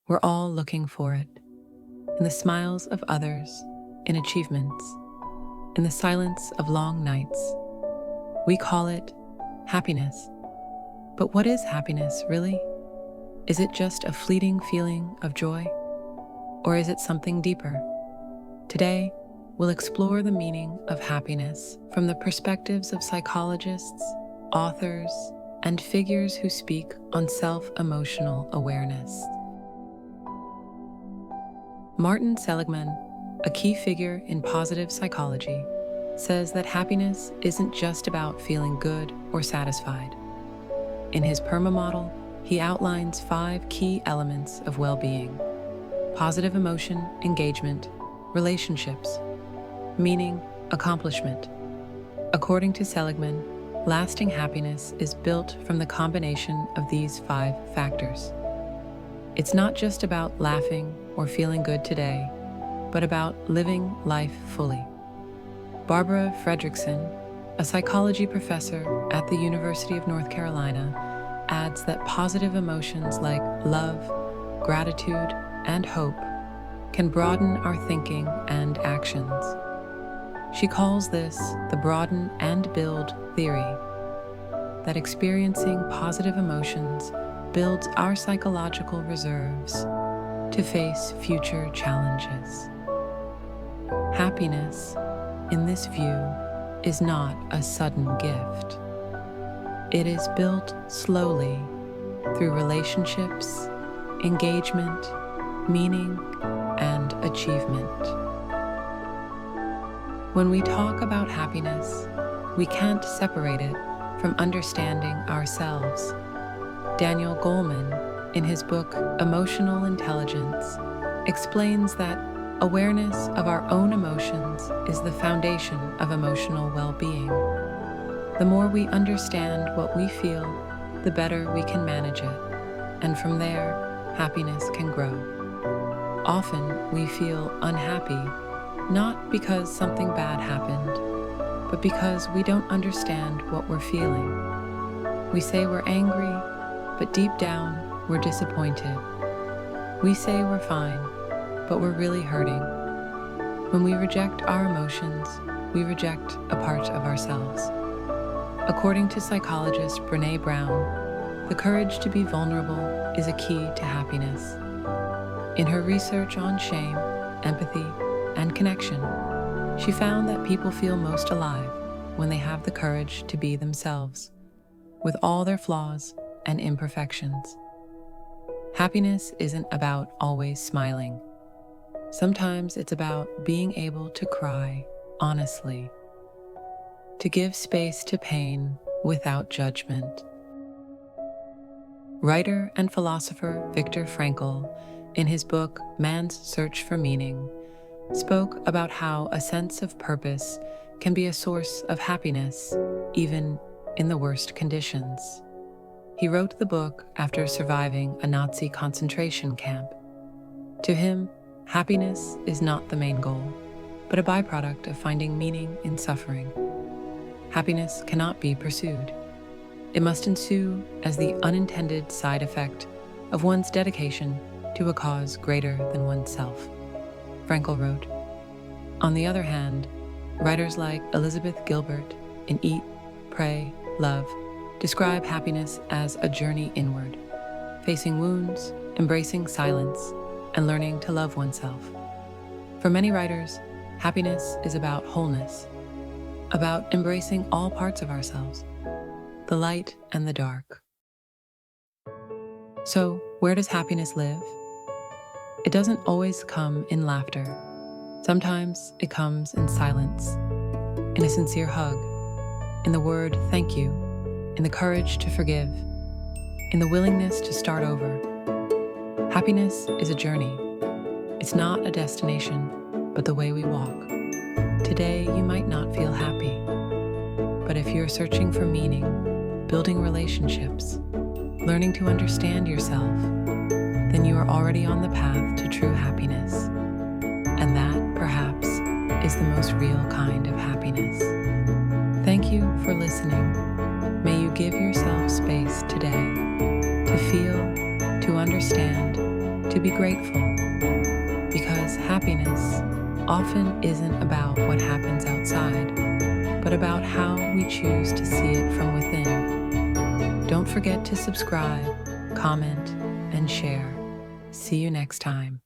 We're all looking for it. In the smiles of others, in achievements, in the silence of long nights. We call it happiness. But what is happiness, really? Is it just a fleeting feeling of joy? Or is it something deeper? Today, we'll explore the meaning of happiness from the perspectives of psychologists, authors, and figures who speak on self-emotional awareness. Martin Seligman, a key figure in positive psychology, says that happiness isn't just about feeling good or satisfied. In his PERMA model, he outlines 5 key elements of well-being: positive emotion, engagement, relationships, meaning, accomplishment. According to Seligman, lasting happiness is built from the combination of these 5 factors. It's not just about laughing or feeling good today, but about living life fully. Barbara Fredrickson, a psychology professor at the University of North Carolina, adds that positive emotions like love, gratitude, and hope can broaden our thinking and actions. She calls this the broaden and build theory, that experiencing positive emotions builds our psychological reserves to face future challenges. Happiness, in this view, is not a sudden gift. It is built slowly through relationships, engagement, meaning, and achievement. When we talk about happiness, we can't separate it from understanding ourselves. Daniel Goleman, in his book Emotional Intelligence, explains that awareness of our own emotions is the foundation of emotional well-being. The more we understand what we feel, the better we can manage it, and from there, happiness can grow. Often, we feel unhappy, not because something bad happened, but because we don't understand what we're feeling. We say we're angry, but deep down, we're disappointed. We say we're fine, but we're really hurting. When we reject our emotions, we reject a part of ourselves. According to psychologist Brené Brown, the courage to be vulnerable is a key to happiness. In her research on shame, empathy, and connection, she found that people feel most alive when they have the courage to be themselves, with all their flaws and imperfections. Happiness isn't about always smiling. Sometimes it's about being able to cry honestly, to give space to pain without judgment. Writer and philosopher Viktor Frankl, in his book Man's Search for Meaning, spoke about how a sense of purpose can be a source of happiness, even in the worst conditions. He wrote the book after surviving a Nazi concentration camp. To him, happiness is not the main goal, but a byproduct of finding meaning in suffering. Happiness cannot be pursued. It must ensue as the unintended side effect of one's dedication to a cause greater than oneself. Frankl wrote. On the other hand, writers like Elizabeth Gilbert in Eat, Pray, Love describe happiness as a journey inward, facing wounds, embracing silence, and learning to love oneself. For many writers, happiness is about wholeness, about embracing all parts of ourselves, the light and the dark. So, where does happiness live? It doesn't always come in laughter. Sometimes it comes in silence, in a sincere hug, in the word thank you, in the courage to forgive, in the willingness to start over. Happiness is a journey. It's not a destination, but the way we walk. Today, you might not feel happy, but if you're searching for meaning, building relationships, learning to understand yourself, then you are already on the path to true happiness. And that, perhaps, is the most real kind of happiness. Thank you for listening. May you give yourself space today to feel, to understand, to be grateful, because happiness often isn't about what happens outside, but about how we choose to see it from within. Don't forget to subscribe, comment, and share. See you next time.